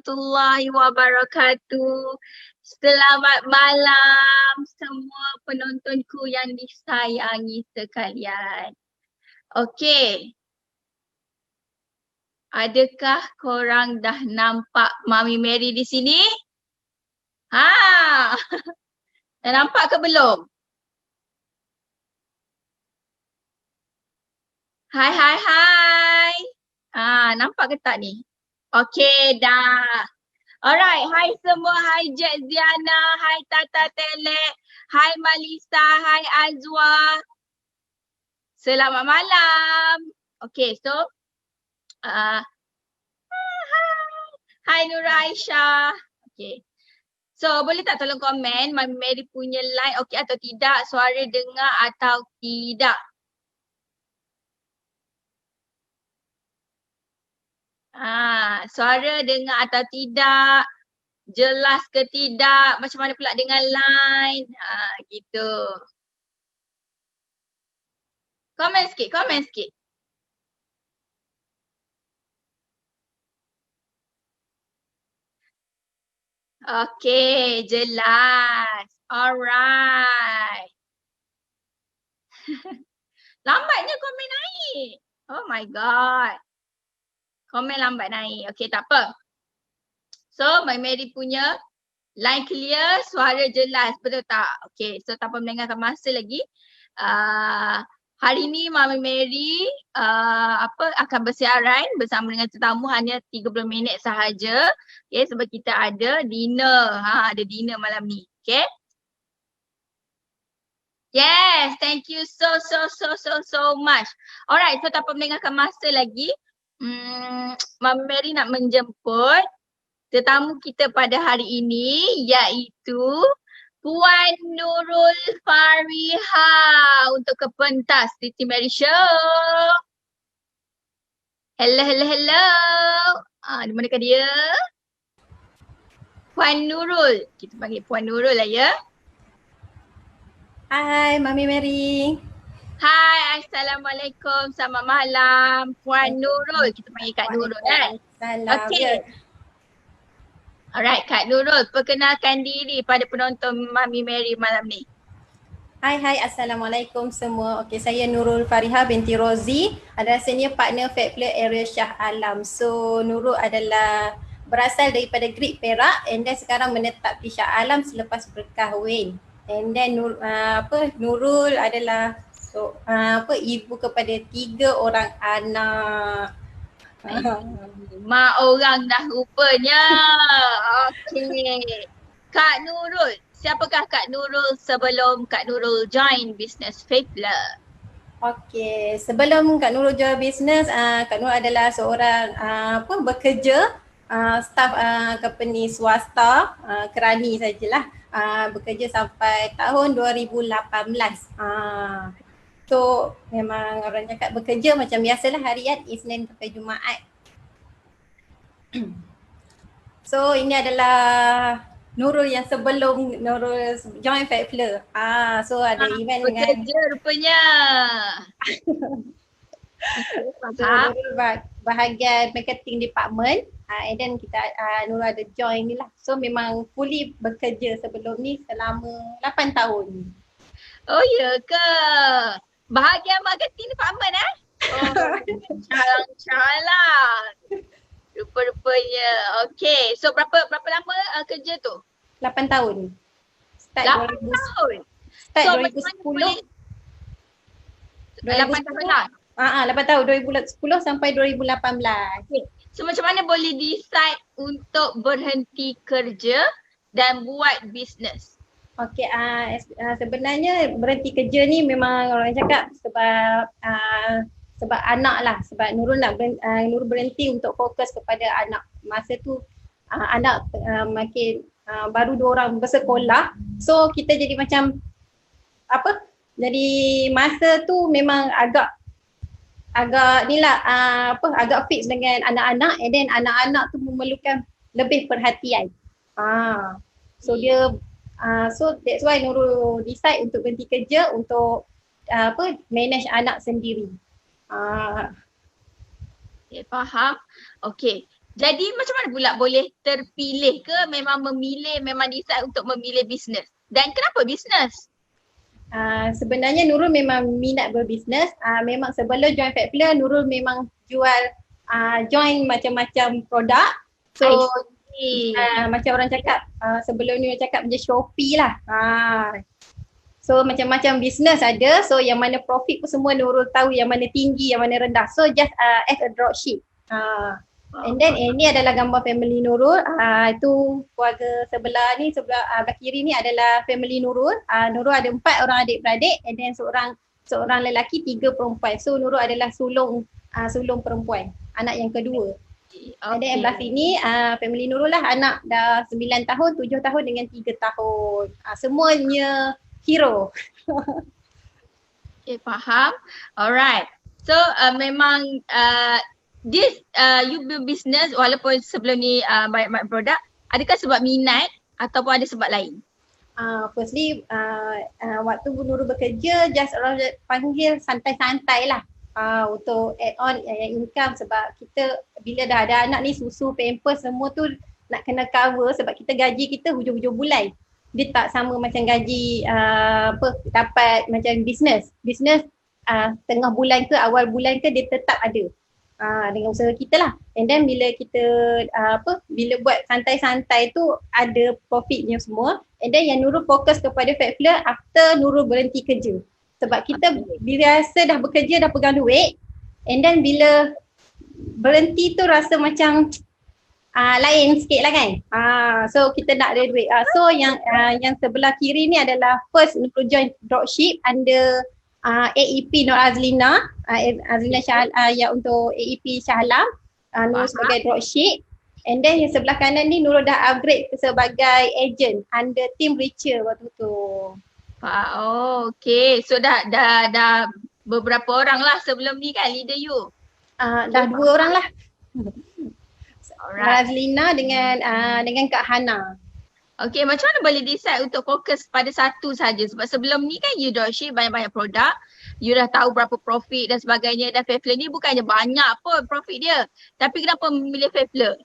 warahmatullahi wabarakatuh. Selamat malam semua penontonku yang disayangi sekalian. Okey. Adakah korang dah nampak Mami Mary di sini? Ha. Dah nampak ke belum? Hai hai hai. Nampak ke tak ni? Okey dah. Alright, hai semua, hai Jack Ziana, hai Tata Telek, hai Malisa, hai Azwa. Selamat malam. Okay, so hai Nura Aisyah. Okay. So, boleh tak tolong komen Mami Mary punya line okey atau tidak, suara dengar atau tidak? Suara dengar atau tidak? Jelas ke tidak? Macam mana pula dengan line? Gitu. Komen sikit, komen sikit. Okay, jelas. Alright. Lambatnya komen naik. Oh my god. Komen lambat naik. Okay, tak apa. So, Mami Mary punya line clear, suara jelas. Betul tak? Okay, so tanpa melengahkan masa lagi. Hari ni Mami Mary akan bersiaran bersama dengan tetamu hanya 30 minit sahaja. Okay, sebab kita ada dinner. Ada dinner malam ni. Okay. Yes, thank you so much. Alright, so tanpa melengahkan masa lagi, Mami Mary nak menjemput tetamu kita pada hari ini iaitu Puan Nurul Fariha untuk ke pentas Siti Mary Show. Hello. Di manakah dia? Puan Nurul. Kita panggil Puan Nurul lah ya. Hai Mami Mary. Hai, Assalamualaikum. Selamat malam. Puan Nurul. Kita panggil Kak Nurul kan? Okay. Alright, Kak Nurul, perkenalkan diri pada penonton Mami Mary malam ni. Hai, Assalamualaikum semua. Okey, saya Nurul Fariha binti Rozi, adalah senior partner Fair Play Area Shah Alam. So, Nurul adalah berasal daripada Great Perak and then sekarang menetap di Shah Alam selepas berkahwin. And then Nurul adalah ibu kepada 3 orang anak. Mak orang dah rupanya. Okey. Kak Nurul, siapakah Kak Nurul sebelum Kak Nurul join Business Faithler? Okey, sebelum Kak Nurul join business, Kak Nurul adalah seorang bekerja staf company swasta, kerani sajalah. Bekerja sampai tahun 2018. So memang orang cakap bekerja macam biasalah harian Isnin sampai Jumaat. So ini adalah Nurul yang sebelum Nurul join Faithler. So ada event dengan bekerja rupanya. So Nurul bahagian marketing department. And then kita Nurul ada join ni lah. So memang fully bekerja sebelum ni selama 8 tahun. Oh ya ke? Bahagian marketing department Calang-calang. Rupa-rupanya. Okay. So berapa lama kerja tu? 8 tahun. Start 8 tahun? Start So 2010. 8 tahun lah? 8 tahun. 2010 sampai 2018. Okay. So macam mana boleh decide untuk berhenti kerja dan buat bisnes? Okey, sebenarnya berhenti kerja ni memang orang cakap sebab anak lah, sebab Nurul Nurul berhenti untuk fokus kepada anak. Masa tu anak makin baru 2 orang bersekolah, so kita jadi macam jadi masa tu memang agak agak fix dengan anak-anak, and then anak-anak tu memerlukan lebih perhatian. So dia so that's why Nurul decide untuk berhenti kerja untuk manage anak sendiri. Okay, faham. Okay. Jadi macam mana pula boleh terpilih ke memang decide untuk memilih bisnes? Dan kenapa bisnes? Sebenarnya Nurul memang minat berbisnes. Memang sebelum join Fatpler, Nurul memang jual join macam-macam produk. So macam orang cakap sebelum ni orang cakap macam Shopee lah. So macam-macam bisnes ada. So yang mana profit pun semua Nurul tahu yang mana tinggi, yang mana rendah. So just as a dropship. And then ini adalah gambar family Nurul. Itu keluarga sebelah ni, sebelah kiri ni adalah family Nurul. Nurul ada 4 orang adik-beradik and then seorang lelaki, 3 perempuan. So Nurul adalah sulung perempuan, anak yang kedua. And then belah sini family Nurul lah, anak dah 9 tahun, 7 tahun dengan 3 tahun. Semuanya hero. Okay, faham. Alright. So memang this you build business walaupun sebelum ni banyak produk, adakah sebab minat ataupun ada sebab lain? Firstly waktu Nurul bekerja just orang panggil santai-santai lah untuk add on income, sebab kita bila dah ada anak ni susu, pampers semua tu nak kena cover sebab kita gaji kita hujung-hujung bulan. Dia tak sama macam gaji dapat macam business tengah bulan ke awal bulan ke dia tetap ada. Dengan usaha kita lah. And then bila kita bila buat santai-santai tu ada profitnya semua. And then yang Nurul fokus kepada Fatpler after Nurul berhenti kerja. Sebab kita biasa dah bekerja, dah pegang duit, and then bila berhenti tu rasa macam lain sikit lah kan. So kita nak ada duit. So yang sebelah kiri ni adalah first Nurul join dropship under AEP Nur Azlina, Azlina Shah untuk AEP Shah Alam, Nurul sebagai dropship. And then yang sebelah kanan ni Nurul dah upgrade sebagai agent under Team Richer waktu tu. Oh, okay. So dah beberapa orang lah sebelum ni kan leader you? Dah 2 orang lah. Azlina dengan Kak Hana. Okay, macam mana boleh decide untuk fokus pada satu saja? Sebab sebelum ni kan you dropship banyak-banyak produk, you dah tahu berapa profit dan sebagainya, dan Fatpler ni bukannya banyak pun profit dia. Tapi kenapa memilih Fatpler?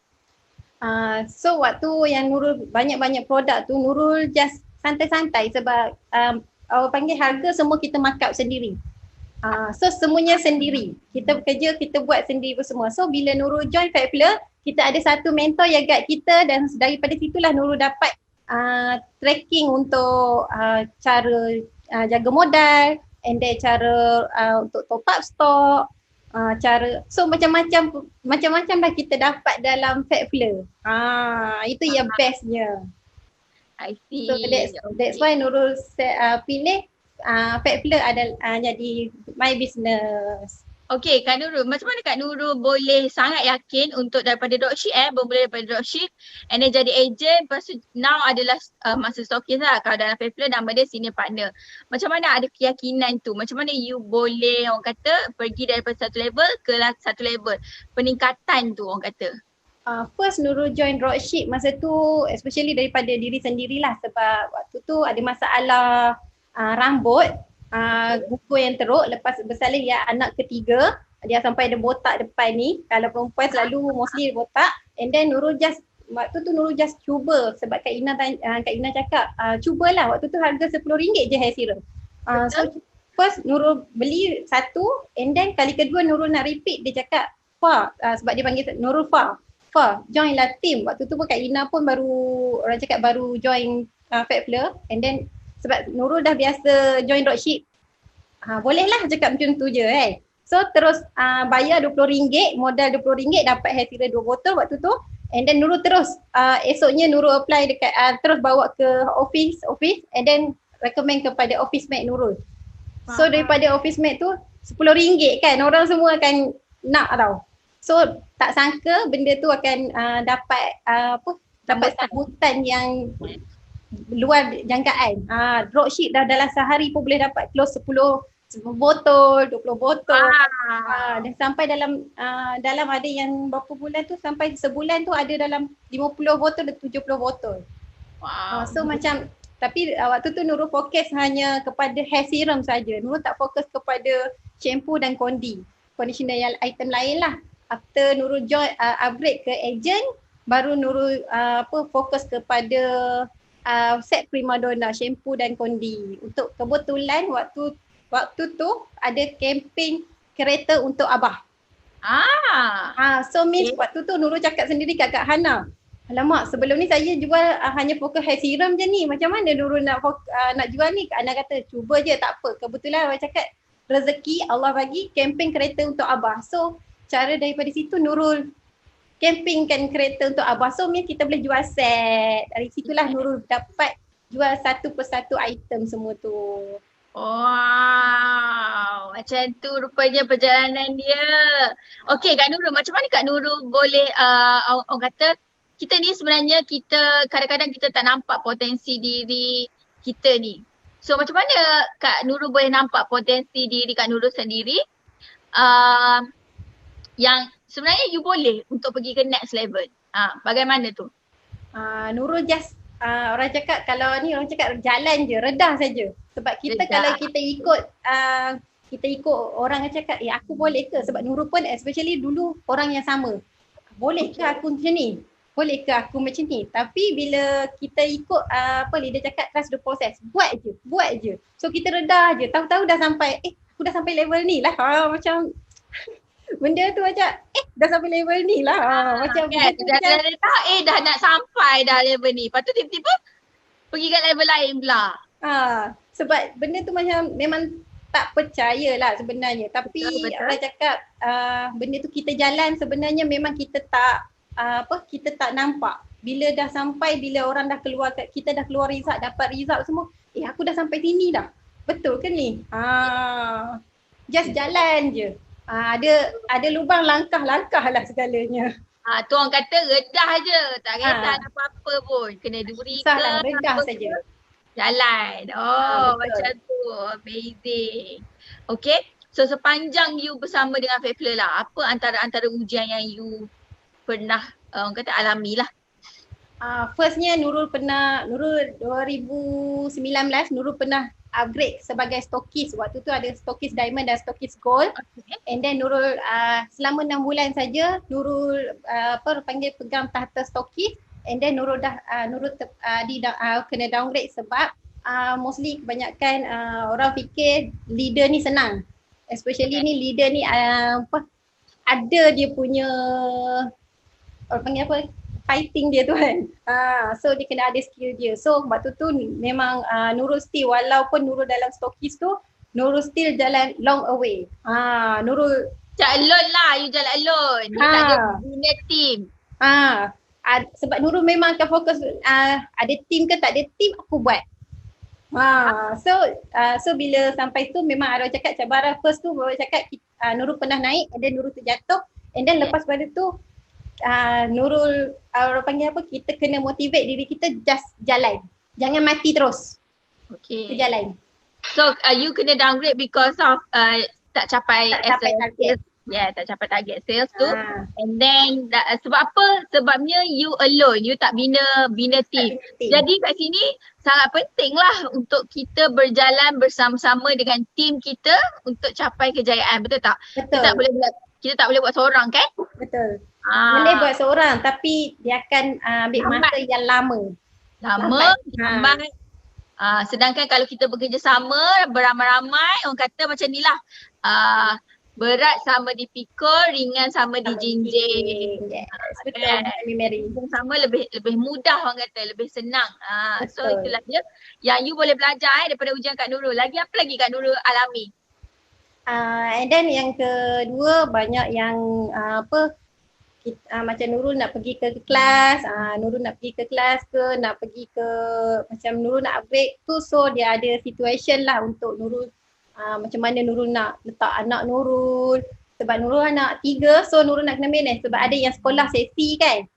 So waktu yang Nurul banyak-banyak produk tu, Nurul just santai-santai sebab orang panggil harga semua kita mark up sendiri. So semuanya sendiri. Kita bekerja, kita buat sendiri semua. So bila Nurul join Fatpler, kita ada satu mentor yang guide kita, dan daripada situlah Nurul dapat tracking untuk cara jaga modal, and then cara untuk top up stok, so macam-macam dah kita dapat dalam Fatpler. Itu yang bestnya. I see. So that's why Nurul pilih Fatpler adalah jadi my business. Okay, Kak Nurul, macam mana Kak Nurul boleh sangat yakin untuk daripada dropship bermula daripada dropship and then jadi agent, lepas tu now adalah master stockist lah. Kalau dalam Fatpler nama dia senior partner. Macam mana ada keyakinan tu? Macam mana you boleh orang kata pergi daripada satu level ke satu level? Peningkatan tu orang kata. First Nurul join dropship masa tu especially daripada diri sendirilah, sebab waktu tu ada masalah rambut, kuku yang teruk lepas bersalin ya anak ketiga, dia sampai ada botak depan ni. Kalau perempuan selalu mostly botak, and then Nurul just waktu tu Nurul just cuba sebab Kak Ina cakap cubalah. Waktu tu harga RM10 je hair serum. So first Nurul beli satu, and then kali kedua Nurul nak repeat, dia cakap sebab dia panggil Nurul join lah team. Waktu tu pun Kak Ina pun baru join Fatpler, and then sebab Nurul dah biasa join dropship, boleh lah cakap macam tu je kan. So terus bayar RM20, modal RM20, dapat hair serum 2 botol waktu tu. And then Nurul terus esoknya Nurul apply dekat terus bawa ke office, and then recommend kepada office mate Nurul. So daripada office mate tu RM10 kan, orang semua akan nak tau. So tak sangka benda tu akan dapat sambutan yang luar jangkaan. Dropship dah dalam sehari pun boleh dapat close 10 botol, 20 botol. Dan sampai dalam ada yang berapa bulan tu, sampai sebulan tu ada dalam 50 botol dan 70 botol. So macam, tapi waktu tu Nurul fokus hanya kepada hair serum saja. Nurul tak fokus kepada shampoo dan conditioner yang item lain lah. after Nurul join upgrade ke agent, baru Nurul fokus kepada set primadona, shampoo dan kondi. Untuk kebetulan waktu tu ada campaign kereta untuk Abah. So means waktu tu Nurul cakap sendiri kat Kak Hana, alamak sebelum ni saya jual hanya fokus hair serum je ni, macam mana Nurul nak jual ni? Kak Hana kata cuba je, tak apa. Kebetulan orang cakap rezeki Allah bagi campaign kereta untuk Abah. So cara daripada situ Nurul campingkan kereta untuk Abah. So means kita boleh jual set. Dari situlah Nurul dapat jual satu persatu item semua tu. Wow, macam tu rupanya perjalanan dia. Okey Kak Nurul, macam mana Kak Nurul boleh orang kata kita ni sebenarnya kita kadang-kadang kita tak nampak potensi diri kita ni. So macam mana Kak Nurul boleh nampak potensi diri Kak Nurul sendiri yang sebenarnya you boleh untuk pergi ke next level. Bagaimana tu? Nurul just orang cakap kalau ni orang cakap jalan je, redah saja. Sebab kita kalau kita ikut orang yang cakap aku boleh ke? Sebab Nurul pun especially dulu orang yang sama. Boleh ke aku macam ni? Boleh ke aku macam ni? Tapi bila kita ikut leader cakap trust the process, buat je. So kita redah je, tahu-tahu dah sampai aku dah sampai level ni lah. Macam benda tu macam dah sampai level ni lah. Macam dah nak sampai dah level ni. Lepas tu tiba-tiba pergi kat level lain pula. Sebab benda tu macam memang tak percaya lah sebenarnya. Tapi betul. Orang cakap benda tu kita jalan sebenarnya memang kita tak nampak. Bila dah sampai, bila orang dah keluar, kita dah keluar result, dapat result semua. Aku dah sampai sini dah. Betul ke ni? Just jalan je. Ada lubang langkah-langkah lah segalanya. Tu orang kata redah je. Tak kisah apa-apa pun. Kena duri ke. Susah redah saja. Jalan. Macam tu. Amazing. Okay. So sepanjang you bersama dengan Faithful lah, apa antara ujian yang you pernah orang kata alami lah? Firstnya Nurul 2019 Nurul pernah upgrade sebagai stokis. Waktu tu ada stokis diamond dan stokis gold. Okay. And then Nurul selama 6 bulan saja Nurul pegang tahta stokis. And then Nurul kena downgrade sebab mostly kebanyakan orang fikir leader ni senang. Especially ni leader ni ada dia punya orang panggil apa, fighting dia tu kan. So dia kena ada skill dia. So waktu tu memang Nurul still, walaupun Nurul dalam stokis tu, Nurul still jalan long away. Nurul jalan alone lah, you jalan alone. You tak ada guna team. Sebab Nurul memang akan fokus ada team ke tak ada team aku buat. So bila sampai tu memang ada cakap cabaran first tu baru cakap Nurul pernah naik and then Nurul terjatuh and then lepas pada tu Nurul orang panggil apa, kita kena motivate diri kita just jalan. Jangan mati terus. Okay. Kita jalan. So you kena downgrade because of tak capai target. Tak capai target sales tu. And then sebab apa? Sebabnya you alone, you tak bina team. Jadi kat sini sangat penting lah untuk kita berjalan bersama-sama dengan team kita untuk capai kejayaan. Betul tak? Betul. Kita tak boleh buat seorang kan? Betul. Boleh buat seorang tapi dia akan ambil masa yang lama. Lambat. Sedangkan kalau kita bekerja sama beramai-ramai, orang kata macam ni lah. Berat sama dipikul, ringan sama dijinjing. Yes, betul. Mary. Sama lebih mudah orang kata, lebih senang. So itulah dia yang you boleh belajar daripada ujian Kak Nurul. Lagi apa lagi Kak Nurul alami? And then yang kedua banyak yang macam Nurul nak pergi ke kelas, Nurul nak pergi ke kelas ke, nak pergi ke macam Nurul nak upgrade tu, so dia ada situation lah untuk Nurul macam mana Nurul nak letak anak Nurul. Sebab Nurul anak 3, so Nurul nak kena manage sebab ada yang sekolah sesi kan.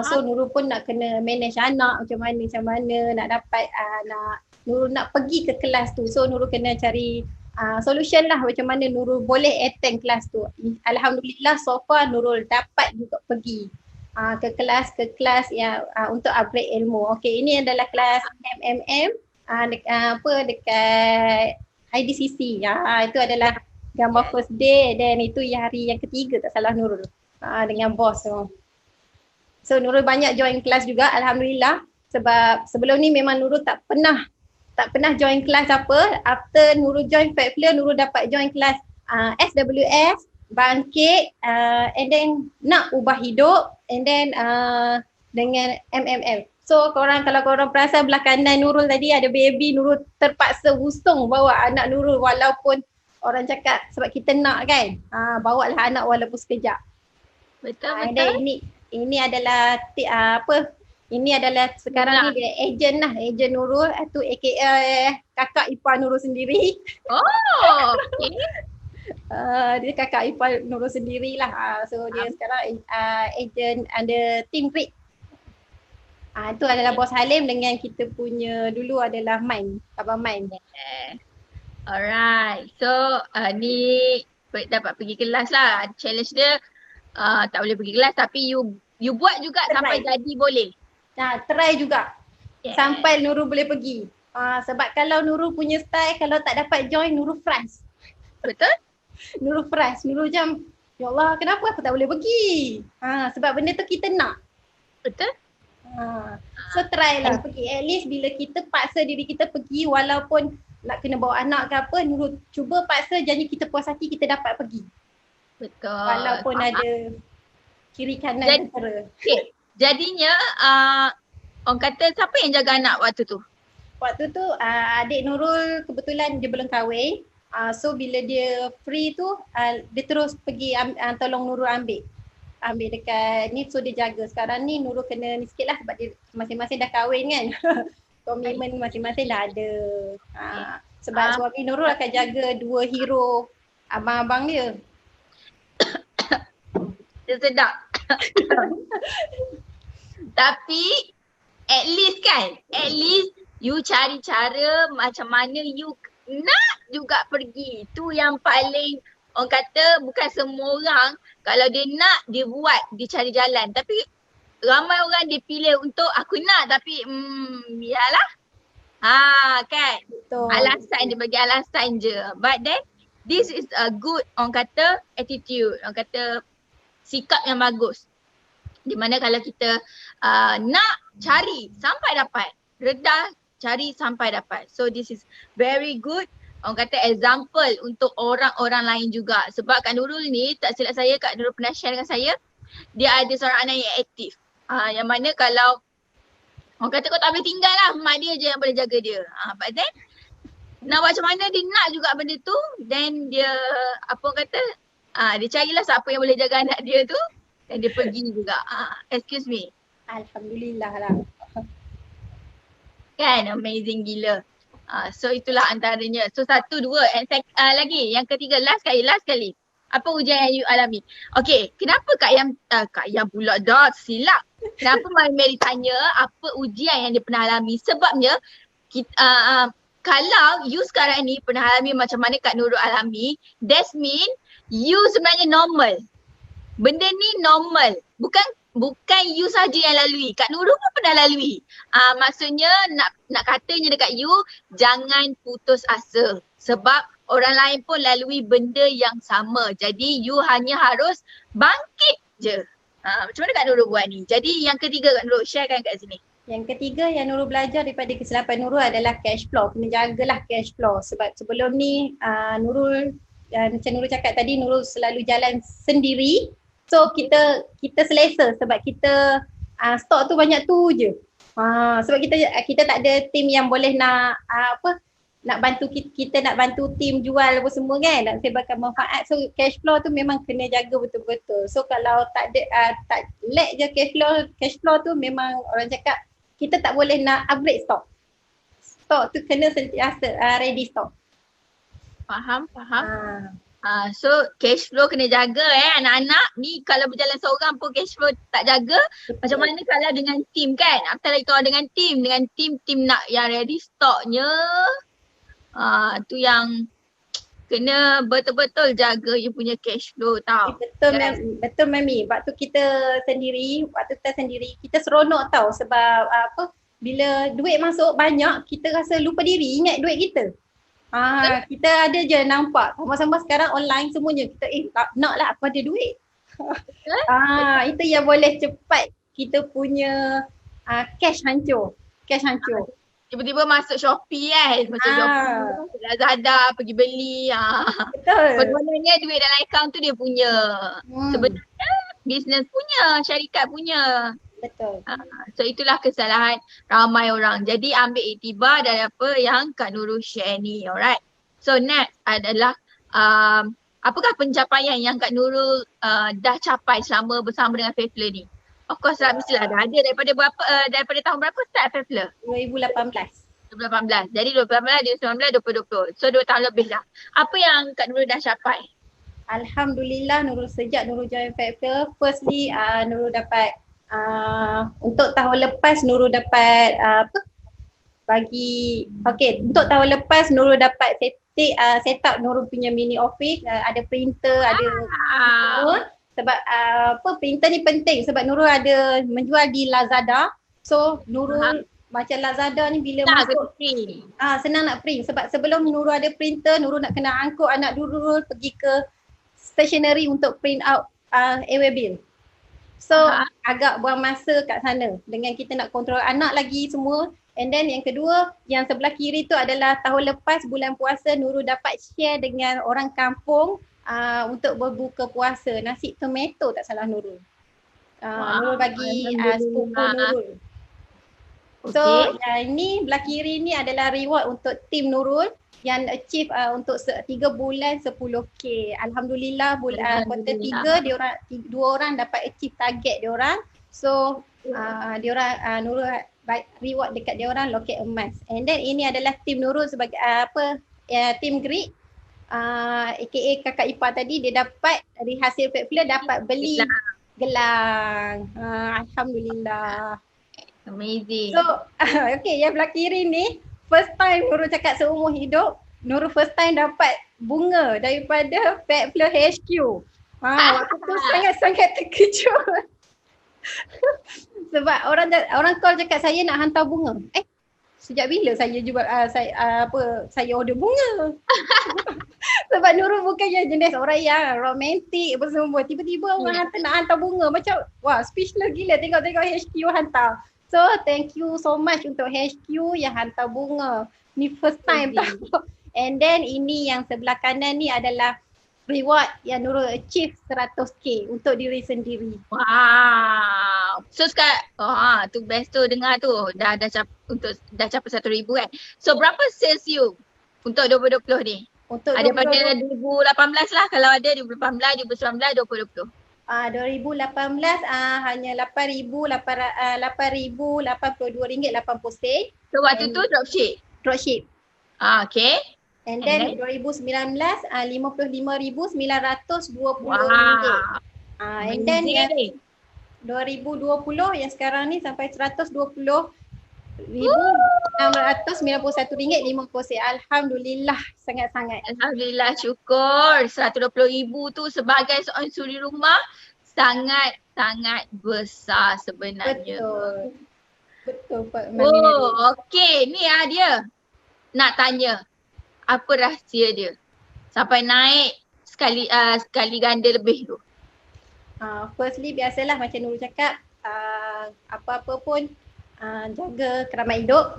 So Nurul pun nak kena manage anak macam mana nak dapat Nurul nak pergi ke kelas tu. So Nurul kena cari solution lah macam mana Nurul boleh attend kelas tu. Alhamdulillah so far Nurul dapat juga pergi ke kelas yang untuk upgrade ilmu. Okay, ini adalah kelas MMM dekat IDCC. Itu adalah gambar first day dan itu hari yang ketiga tak salah Nurul. dengan bos tu. So Nurul banyak join kelas juga, alhamdulillah. Sebab sebelum ni memang Nurul tak pernah join kelas apa. After Nurul join Fatflare, Nurul dapat join kelas SWS, bangkit, and then nak ubah hidup, and then dengan MMM. So kalau korang perasan belah kanan Nurul tadi ada baby, Nurul terpaksa usung bawa anak Nurul walaupun orang cakap sebab kita nak kan. Bawa lah anak walaupun sekejap. Betul. Ini adalah ini adalah sekarang ni dia ejen Nurul tu aka kakak ipar Nurul sendiri. Oh, okay. Dia kakak ipar Nurul sendirilah. So dia sekarang ejen under team Grid. Itu adalah bos Halim dengan kita punya dulu adalah Main, Abang Main. Alright. So ni dapat pergi kelas lah. Challenge dia tak boleh pergi kelas tapi you buat juga sampai jadi boleh. Try juga. Sampai Nurul boleh pergi. Sebab kalau Nurul punya style, kalau tak dapat join, Nurul frust. Betul? Nurul frust. Nurul macam, ya Allah kenapa aku tak boleh pergi? Sebab benda tu kita nak. Betul? So try lah pergi. At least bila kita paksa diri kita pergi walaupun nak kena bawa anak ke apa, Nurul cuba paksa janji kita puas hati kita dapat pergi. Betul. Walaupun ada kiri kanan antara. Okay. Jadinya orang kata siapa yang jaga anak waktu tu? Waktu tu adik Nurul kebetulan dia belum kahwin. So bila dia free tu dia terus pergi tolong Nurul ambil dekat ni, so dia jaga. Sekarang ni Nurul kena ni sikit lah sebab dia masing-masing dah kahwin kan. Komitmen masing-masing dah ada. Sebab suami Nurul akan jaga dua hero abang-abang dia. Dia sedap. Tapi at least you cari cara macam mana you nak juga pergi. Tu yang paling orang kata bukan semua orang kalau dia nak dia buat, dia cari jalan. Tapi ramai orang dia pilih untuk aku nak tapi biarlah. Kan. Betul. Alasan dia bagi alasan je. But then this is a good orang kata attitude, orang kata sikap yang bagus. Di mana kalau kita nak cari sampai dapat, redah cari sampai dapat. So this is very good orang kata example untuk orang-orang lain juga. Sebab Kak Nurul ni tak silap saya, Kak Nurul pernah share dengan saya, dia ada seorang anak yang aktif. Yang mana kalau orang kata kau tak boleh tinggal lah, mak dia je yang boleh jaga dia. But then nak macam mana dia nak juga benda tu, then dia apa orang kata dia carilah siapa yang boleh jaga anak dia tu dan dia pergi juga. Excuse me. Alhamdulillah lah. Kan amazing gila. So itulah antaranya. So 1, 2 and lagi yang ketiga last kali. Apa ujian yang you alami? Okay, kenapa Kak Yang pula dah silap. Kenapa Mary tanya apa ujian yang dia pernah alami? Sebabnya kalau you sekarang ni pernah alami macam mana Kak Nurul alami, that mean you sebenarnya normal. Benda ni normal. Bukan you saja yang lalui. Kak Nurul pun pernah lalui. Maksudnya nak katanya dekat you, jangan putus asa. Sebab orang lain pun lalui benda yang sama. Jadi you hanya harus bangkit je. Macam mana Kak Nurul buat ni? Jadi yang ketiga Kak Nurul sharekan kat sini. Yang ketiga yang Nurul belajar daripada kesilapan Nurul adalah cash flow. Kena jagalah cash flow. Sebab sebelum ni Nurul, macam Nurul cakap tadi, Nurul selalu jalan sendiri. So kita selesa sebab kita stok tu banyak tu je. Sebab kita tak ada team yang boleh nak bantu kita nak bantu team jual apa semua kan, nak sebarkan manfaat. So cash flow tu memang kena jaga betul-betul. So kalau tak lag je cash flow tu memang orang cakap kita tak boleh nak upgrade stok. Stok tu kena sentiasa ready stock. Faham. So cash flow kena jaga anak-anak ni. Kalau berjalan seorang pun cash flow tak jaga. Betul. Macam mana kalau dengan team kan? Apatah lagi kalau dengan team nak yang ready stoknya. Tu yang kena betul-betul jaga you punya cash flow tau. Betul Mami. Waktu kita sendiri kita seronok tau sebab bila duit masuk banyak kita rasa lupa diri ingat duit kita. Kita ada je nampak sama-sama sekarang online semuanya kita nak lah aku ada duit. Itu yang boleh cepat kita punya cash hancur. Cash hancur. Tiba-tiba masuk Shopee kan. Macam Shopee, Lazada pergi beli. Betul. Sebenarnya duit dalam akaun tu dia punya. Sebenarnya bisnes punya, syarikat punya. Betul. So itulah kesalahan ramai orang. Jadi ambil iktibar dari apa yang Kak Nurul share ni. Alright. So next adalah apakah pencapaian yang Kak Nurul dah capai selama bersama dengan Faithful ni? Of course lah, mestilah dah ada daripada tahun berapa start Faithful? 2018. 2018. Jadi 2018, 2019, 2020. So 2 tahun lebih dah. Apa yang Kak Nurul dah capai? Alhamdulillah sejak Nurul join Faithful, firstly Nurul dapat untuk tahun lepas Nurul dapat untuk tahun lepas Nurul dapat set up Nurul punya mini office, ada printer, ada sebab printer ni penting sebab Nurul ada menjual di Lazada. So Nurul macam Lazada ni bila masuk senang nak print sebab sebelum Nurul ada printer, Nurul nak kena angkut anak Nurul pergi ke stationery untuk print out airway bill. So agak buang masa kat sana dengan kita nak kontrol anak lagi semua. And then yang kedua, yang sebelah kiri tu adalah tahun lepas bulan puasa Nurul dapat share dengan orang kampung untuk berbuka puasa. Nasi tomato tak salah Nurul. Nurul bagi sepupu Nurul. So ini belah kiri ni adalah reward untuk tim Nurul yang achieve untuk 3 bulan 10k. Alhamdulillah kuartal 3 dua orang dapat achieve target dia orang. So dia orang Nurul reward dekat dia orang loket emas. And then ini adalah tim Nurul sebagai tim grid. AKA kakak ipar tadi dia dapat dari hasil Faithful dapat beli gelang. Alhamdulillah. Amazing. So yang belah kiri ni first time Nurul cakap seumur hidup, Nurul first time dapat bunga daripada Faithful HQ. Waktu tu sangat-sangat terkejut. Sebab orang call cakap saya nak hantar bunga. Sejak bila saya juga saya order bunga? Sebab Nurul bukan jenis orang yang romantik apa semua. Tiba-tiba orang nak hantar bunga macam wah speechless gila tengok HQ hantar. So thank you so much untuk HQ yang hantar bunga. Ni first time tau. And then ini yang sebelah kanan ni adalah reward yang Nurul achieve 100k untuk diri sendiri. Wow. So sekarang tu best tu dengar tu dah capai 1,000 kan. So berapa sales you untuk 2020 ni? Untuk ada pada 2018 lah kalau ada 2018, 2019, 2020. 2018 hanya RM8,082.80. So waktu tu dropship. Okay. And then 2019 RM55,920. Wow. And then 2020 yang sekarang ni sampai RM120,691.50. Alhamdulillah sangat-sangat. Alhamdulillah syukur. 120,000 tu sebagai seorang suri rumah sangat-sangat besar sebenarnya. Betul Pak. Okey ni dia. Nak tanya apa rahsia dia sampai naik sekali ganda lebih tu? Firstly biasalah macam Nurul cakap, apa-apa pun jaga keramat hidup.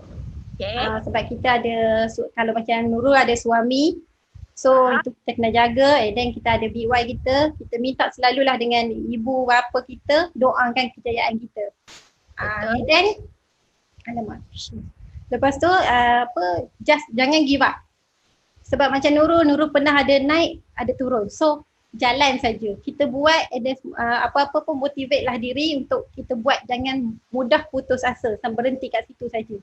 Sebab kita ada, kalau macam Nurul ada suami, so itu kita kena jaga. And then kita ada BY kita minta selalulah dengan ibu bapa kita doakan kejayaan kita. And then lepas tu just jangan give up. Sebab macam Nurul pernah ada naik, ada turun. So jalan saja. Kita buat apa-apa pun motivate lah diri untuk kita buat. Jangan mudah putus asa sampai berhenti kat situ saja.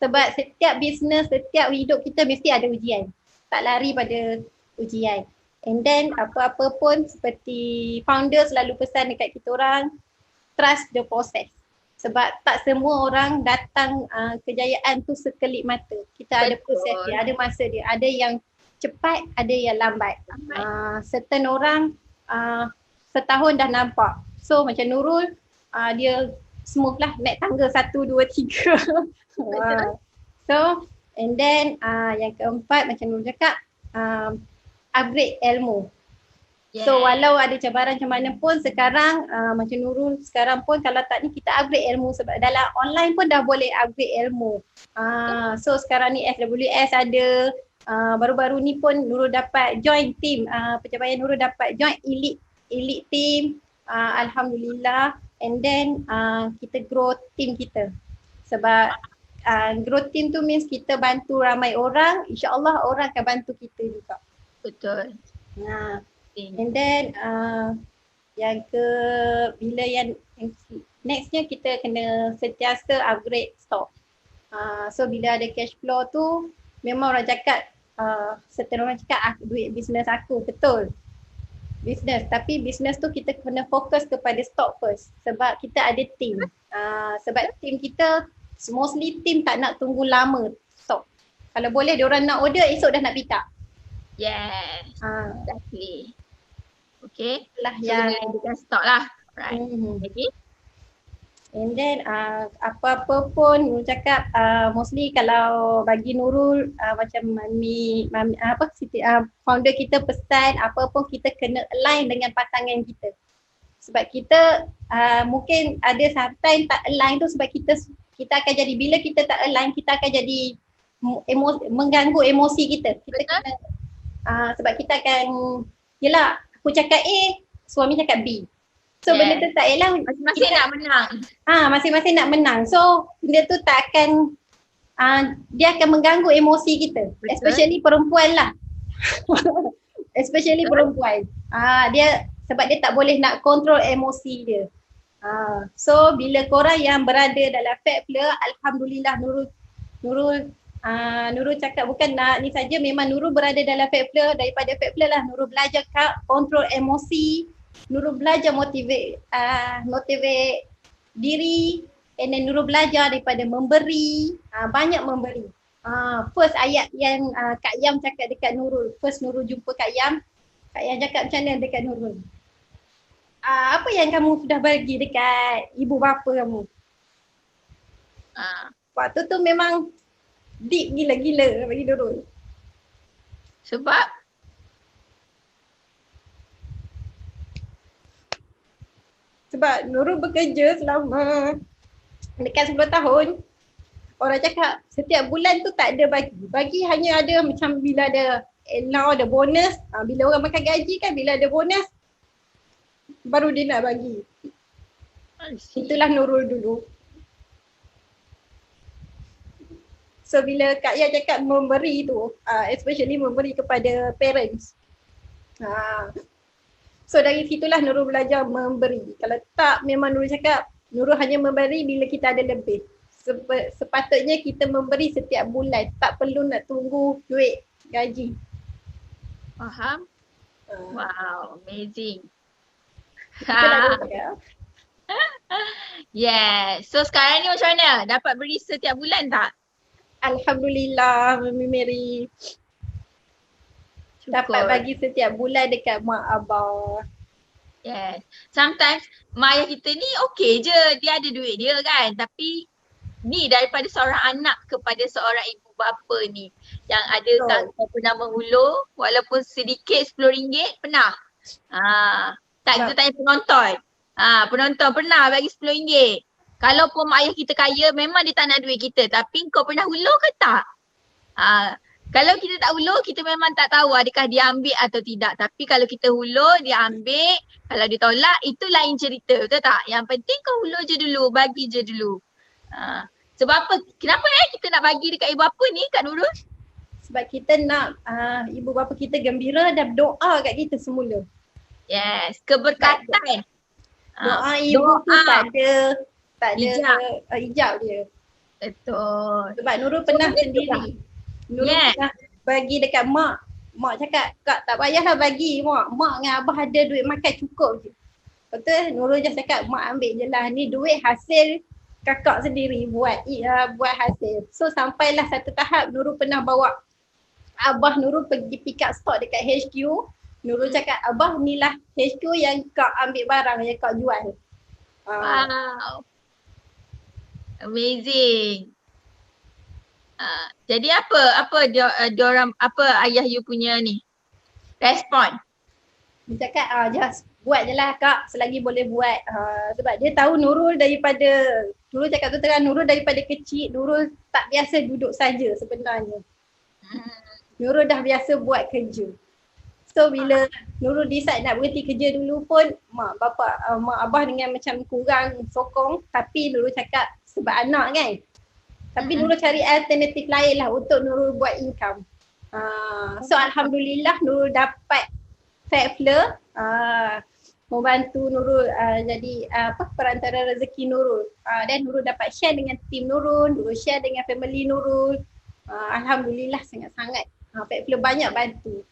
Sebab setiap bisnes, setiap hidup kita mesti ada ujian. Tak lari pada ujian. And then apa-apa pun seperti founder selalu pesan dekat kita orang, trust the process. Sebab tak semua orang datang kejayaan tu sekelip mata. Kita ada proses dia, ada masa dia. Ada yang cepat, ada yang lambat. Certain orang setahun dah nampak. So macam Nurul, dia smooth lah naik tangga 1, 2, 3. So and then yang keempat macam Nurul cakap, upgrade ilmu. So walau ada cabaran macam mana pun sekarang macam Nurul sekarang pun kalau tak ni kita upgrade ilmu sebab dalam online pun dah boleh upgrade ilmu. So sekarang ni SWS ada, baru-baru ni pun Nurul dapat join team, pencapaian Nurul dapat join elite team, Alhamdulillah, and then kita grow team kita. Sebab grow team tu means kita bantu ramai orang, insyaAllah orang akan bantu kita juga. Betul. And then yang bila yang nextnya kita kena sentiasa upgrade stock. So bila ada cash flow tu memang orang cakap, certain orang cakap duit bisnes aku, betul. Bisnes, tapi bisnes tu kita kena fokus kepada stock first sebab kita ada team. Sebab team kita mostly team tak nak tunggu lama stock. Kalau boleh diorang nak order esok dah nak pick up. Yes. Exactly. Okay. Lah so yang kita stok lah. Right. Okay. And then apa-apa pun Nurul cakap, mostly kalau bagi Nurul macam mami founder kita pesan apa pun kita kena align dengan pasangan kita. Sebab kita mungkin ada sometimes tak align tu sebab kita akan jadi, bila kita tak align kita akan jadi mengganggu emosi kita. Kita kena sebab kita akan, yelah aku cakap A, suami cakap B. So benda tu tak, yelah masing-masing nak menang. Masing-masing nak menang. So benda tu tak akan, dia akan mengganggu emosi kita. Betul. Especially perempuan lah. Especially perempuan. Dia sebab dia tak boleh nak kontrol emosi dia. So bila korang yang berada dalam Fair Play, Alhamdulillah Nurul cakap bukan nak ni saja, memang Nurul berada dalam Fair Play, daripada Fair Play lah Nurul belajar kontrol emosi, Nurul belajar motivate diri, and then Nurul belajar daripada memberi, banyak memberi. First ayat yang Kak Yam cakap dekat Nurul, first Nurul jumpa Kak Yam cakap macam mana dekat Nurul? Apa yang kamu sudah bagi dekat ibu bapa kamu? Waktu tu memang deep gila-gila bagi Nurul. Sebab Nurul bekerja selama dekat 10 tahun. Orang cakap setiap bulan tu tak ada bagi. Bagi hanya ada macam bila ada now ada bonus. Bila orang makan gaji kan, bila ada bonus baru dia nak bagi. Itulah Nurul dulu. So bila Kak Ya cakap memberi tu, especially memberi kepada parents. So dari situlah Nurul belajar memberi. Kalau tak, memang Nurul cakap Nurul hanya memberi bila kita ada lebih. Sepatutnya kita memberi setiap bulan, tak perlu nak tunggu duit gaji. Faham? Wow, amazing. Yes. So sekarang ni macam mana? Dapat beri setiap bulan tak? Alhamdulillah, Mami Mary. Dapat bagi setiap bulan dekat mak abah. Yes. Sometimes mak ayah kita ni okey je, dia ada duit dia kan. Tapi ni daripada seorang anak kepada seorang ibu bapa ni yang ada tak pernah mengulur walaupun sedikit RM10 pernah. Tak, kita tanya penonton. Penonton pernah bagi RM10. Kalau pun mak ayah kita kaya, memang dia tak nak duit kita. Tapi kau pernah hulur ke tak? Kalau kita tak hulur, kita memang tak tahu adakah dia ambil atau tidak. Tapi kalau kita hulur, dia ambil. Kalau dia tolak, itu lain cerita. Betul tak? Yang penting kau hulur je dulu, bagi je dulu. Sebab apa? Kenapa kita nak bagi dekat ibu bapa ni, Kak Nurul? Sebab kita nak ibu bapa kita gembira dan berdoa kat kita semula. Yes, keberkatan. Doa ibu tu tak ada hijab dia. Betul. Sebab Nurul pernah sendiri. Nurul pernah bagi dekat mak. Mak cakap, Kak tak payahlah bagi mak. Mak dengan abah ada duit makan cukup je. Betul, Nurul just cakap, mak ambil je lah. Ni duit hasil kakak sendiri buat hasil. So sampailah satu tahap Nurul pernah bawa abah Nurul pergi pick up stok dekat HQ. Nurul cakap, abah ni lah HQ yang kak ambil barang yang kak jual. Wow. Amazing. Jadi apa ayah you punya ni respon? Dia cakap just buat je lah kak selagi boleh buat. Sebab dia tahu Nurul cakap tu terang, Nurul daripada kecil Nurul tak biasa duduk saja sebenarnya. Nurul dah biasa buat kerja. So bila Nurul decide nak berhenti kerja dulu pun mak abah dengan macam kurang sokong, tapi Nurul cakap sebab anak kan. Tapi Nurul cari alternatif lain lah untuk Nurul buat income. So alhamdulillah Nurul dapat Fatfler membantu Nurul jadi perantara rezeki Nurul. Dan Nurul dapat share dengan tim Nurul, Nurul share dengan family Nurul. Alhamdulillah sangat-sangat. Fatfler banyak bantu.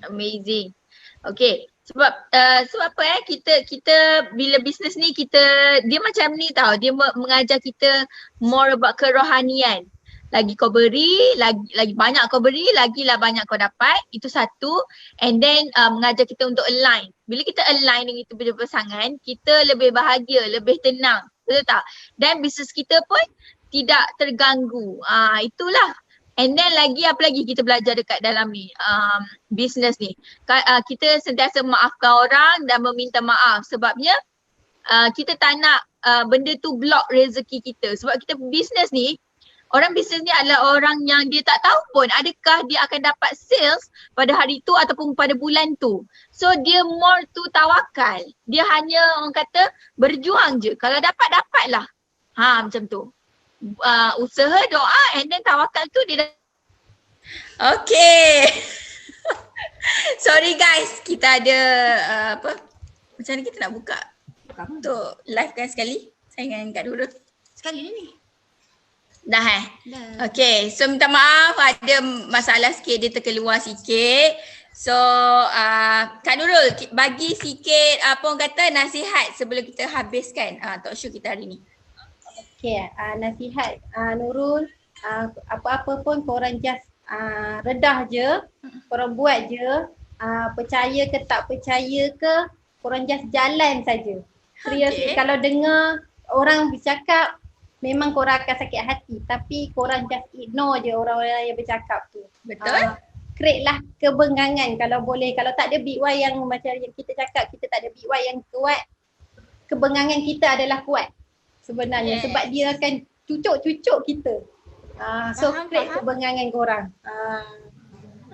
Amazing. Okay. Sebab apa kita bila bisnes ni dia macam ni tau. Dia mengajar kita more about kerohanian. Lagi kau beri, lagi banyak kau beri, lagilah banyak kau dapat. Itu satu. And then mengajar kita untuk align. Bila kita align dengan itu punya pasangan, kita lebih bahagia, lebih tenang. Betul tak? Dan bisnes kita pun tidak terganggu. Itulah. And then apa lagi kita belajar dekat dalam ni, bisnes ni. Kita sentiasa maafkan orang dan meminta maaf. Sebabnya kita tak nak benda tu block rezeki kita. Sebab kita bisnes ni, orang bisnes ni adalah orang yang dia tak tahu pun adakah dia akan dapat sales pada hari tu ataupun pada bulan tu. So dia more to tawakal. Dia hanya orang kata berjuang je. Kalau dapatlah. Macam tu. Usaha, doa and then tawakal tu dia dah. Okay. Sorry guys, kita ada macam mana kita nak buka untuk live kan sekali. Saya dengan Kak Nurul. Sekali ni. Dah Dah. Okay, so minta maaf ada masalah sikit, dia terkeluar sikit. So Kak Nurul bagi sikit apa orang kata nasihat sebelum kita habiskan talk show kita hari ni. Okay, nasihat Nurul, apa-apa pun korang just redah je, korang buat je, percaya ke tak percaya ke, korang just jalan saja. Seriously, kalau dengar orang bercakap memang korang akan sakit hati, tapi korang just ignore je orang-orang yang bercakap tu. Betul? Create lah kebengangan kalau boleh. Kalau tak ada big why yang macam yang kita cakap, kita tak ada big why yang kuat, kebengangan kita adalah kuat sebenarnya. Sebab dia akan cucuk-cucuk kita. So create kebengangan korang.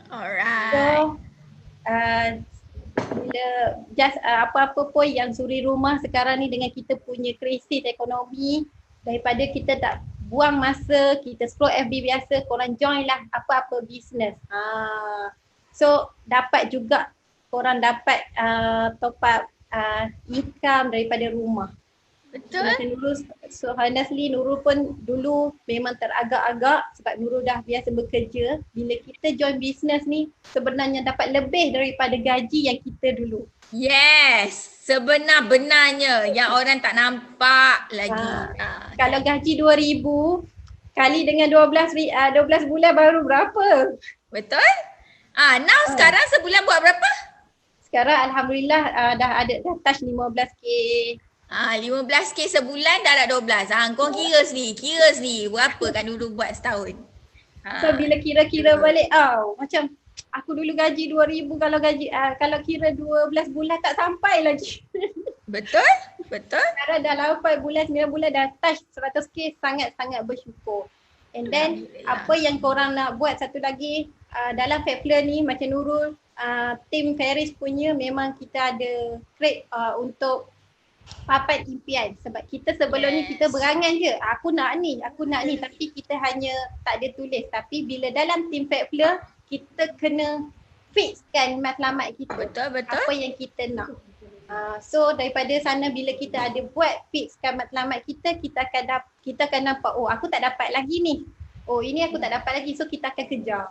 Alright. So bila just apa-apa pun yang suri rumah sekarang ni dengan kita punya krisis ekonomi, daripada kita tak buang masa, kita scroll FB biasa, korang join lah apa-apa bisnes. So dapat juga korang dapat top up income daripada rumah. Betul. Macam Nurul, so honestly Nurul pun dulu memang teragak-agak sebab Nurul dah biasa bekerja. Bila kita join bisnes ni sebenarnya dapat lebih daripada gaji yang kita dulu. Yes, sebenar-benarnya yang orang tak nampak lagi. Kalau gaji 2,000 kali dengan 12 bulan baru berapa? Betul? Now sekarang sebulan buat berapa? Sekarang alhamdulillah dah touch 15k. 15k sebulan dah ada 12. Kau kira sendiri berapa kan dulu buat setahun. So bila kira-kira balik macam aku dulu gaji 2,000, kalau kira 12 bulan tak sampai lagi. Betul? Sekarang dah 8 bulan, 9 bulan dah touch 100k, sangat-sangat bersyukur. And then apa yang korang nak buat satu lagi dalam Fatfler ni macam Nurul, tim Faris punya memang kita ada create untuk papan impian. Sebab kita sebelum ni kita berangan je, aku nak ni, tapi kita hanya tak ada tulis. Tapi bila dalam tim Fatfler kita kena fixkan matlamat kita. Betul. Apa yang kita nak. So daripada sana bila kita ada buat fixkan matlamat kita, kita akan nampak aku tak dapat lagi ni. Ini aku tak dapat lagi, so kita akan kejar.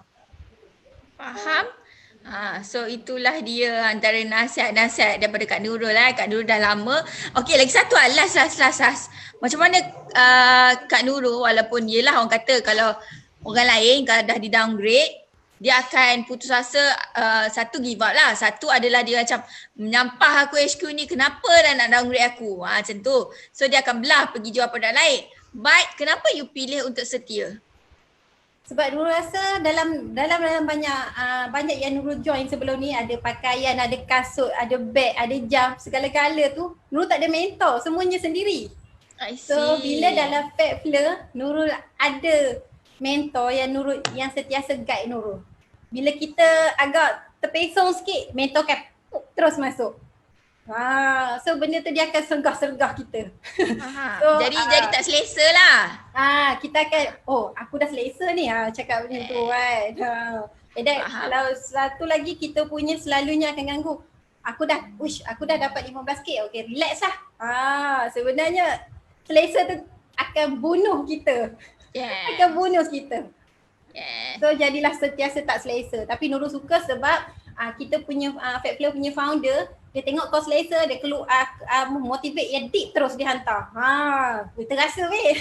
Faham? So itulah dia antara nasihat-nasihat daripada Kak Nurul Kak Nurul dah lama. Okey, lagi satu last. Macam mana Kak Nurul, walaupun yelah orang kata kalau orang lain kalau dah di downgrade, dia akan putus asa, satu give up lah. Satu adalah dia macam menyampah aku HQ ni, kenapa dah nak downgrade aku? Macam tu. So dia akan belah pergi jual produk lain. But kenapa you pilih untuk setia? Sebab Nurul rasa dalam banyak banyak yang Nurul join sebelum ni, ada pakaian, ada kasut, ada beg, ada jam, segala-gala tu Nurul tak ada mentor, semuanya sendiri. I So see. bila dalam Fat Fleur, Nurul ada mentor yang sentiasa guide Nurul. Bila kita agak terpesong sikit, mentor kan terus masuk. So benda tu dia akan sergah-sergah kita. Aha. So, jadi tak selesa lah. Kita akan, aku dah selesa ni cakap benda tu kan. Dan Faham. kalau satu lagi kita punya selalunya akan ganggu. Aku dah dapat 15k. Okay, relax lah. Sebenarnya selesa tu akan bunuh kita. Yes. Akan bunuh kita. Yes. So jadilah sentiasa tak selesa. Tapi Nurul suka sebab kita punya Fat Fleur punya founder, dia tengok kau selesa, dia keluar motivate yang deep terus dia hantar. Terasa weh.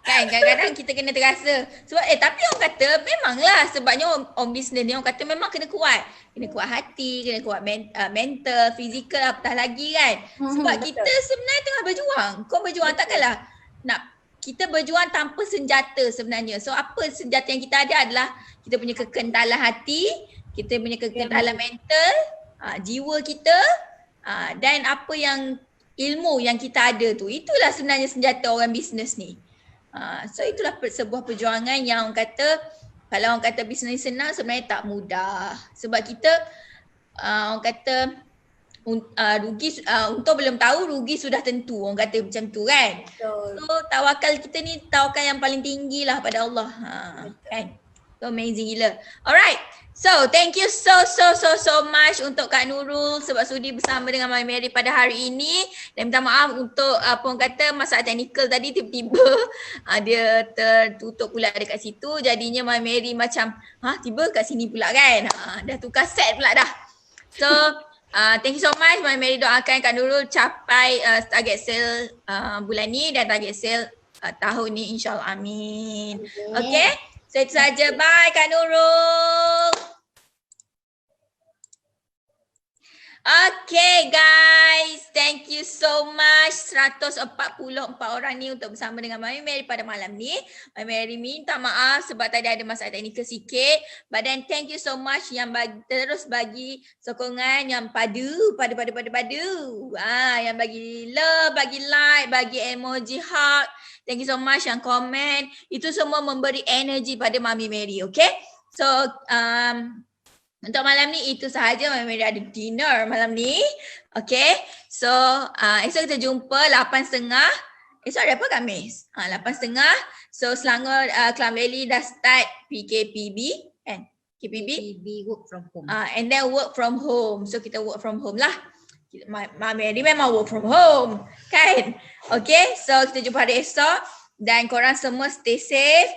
Kan kadang-kadang kita kena terasa. Sebab tapi orang kata memanglah, sebabnya orang business ni orang kata memang kena kuat. Kena kuat hati, kena kuat mental, fizikal, apatah lagi kan. Sebab kita sebenarnya tengah berjuang. Kau berjuang takkanlah nak kita berjuang tanpa senjata sebenarnya. So apa senjata yang kita ada adalah kita punya kekentalan hati, kita punya kekentalan mental, jiwa kita, dan apa yang ilmu yang kita ada tu. Itulah sebenarnya senjata orang bisnes ni. So itulah sebuah perjuangan yang orang kata, kalau orang kata bisnes senang, sebenarnya tak mudah. Sebab kita orang kata rugi, untung belum tahu, rugi sudah tentu. Orang kata macam tu kan. Betul. So tawakal kita ni tawakal yang paling tinggi lah pada Allah. Kan. So amazing gila. Alright. So thank you so much untuk Kak Nurul sebab sudi bersama dengan Mami Mary pada hari ini. Dan minta maaf untuk apa orang kata masalah teknikal tadi, tiba-tiba dia tertutup pula dekat situ. Jadinya Mami Mary macam tiba kat sini pula kan. Dah tukar set pula dah. So thank you so much. Mami Mary doakan Kak Nurul capai target sale bulan ni dan target sale tahun ni, insyaAllah. Amin. Okay. So itu saja. Bye Kak Nurul. Okay guys, thank you so much 144 orang ni untuk bersama dengan Mami Mary pada malam ni. Mami Mary minta maaf sebab tadi ada masalah teknikal sikit. But then thank you so much yang terus bagi sokongan yang padu. Yang bagi love, bagi like, bagi emoji heart. Thank you so much yang komen. Itu semua memberi energi pada Mami Mary, okay? So untuk malam ni itu sahaja. Mami Mary ada dinner malam ni. Okay. So esok kita jumpa 8.30. Esok ada apa Khamis? 8.30. So Selangor Klang Valley dah start PKPB kan? PKPB work from home. And then work from home. So kita work from home lah. Mami Mary memang work from home kan? Okay. So kita jumpa hari esok. Dan korang semua stay safe.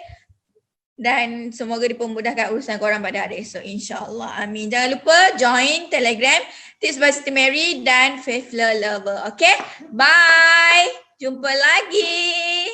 Dan semoga dipermudahkan urusan korang pada hari esok, insyaAllah. Amin. Jangan lupa join Telegram Tips by Siti Mary dan Fat Fleur Lover. Okay? Bye. Jumpa lagi.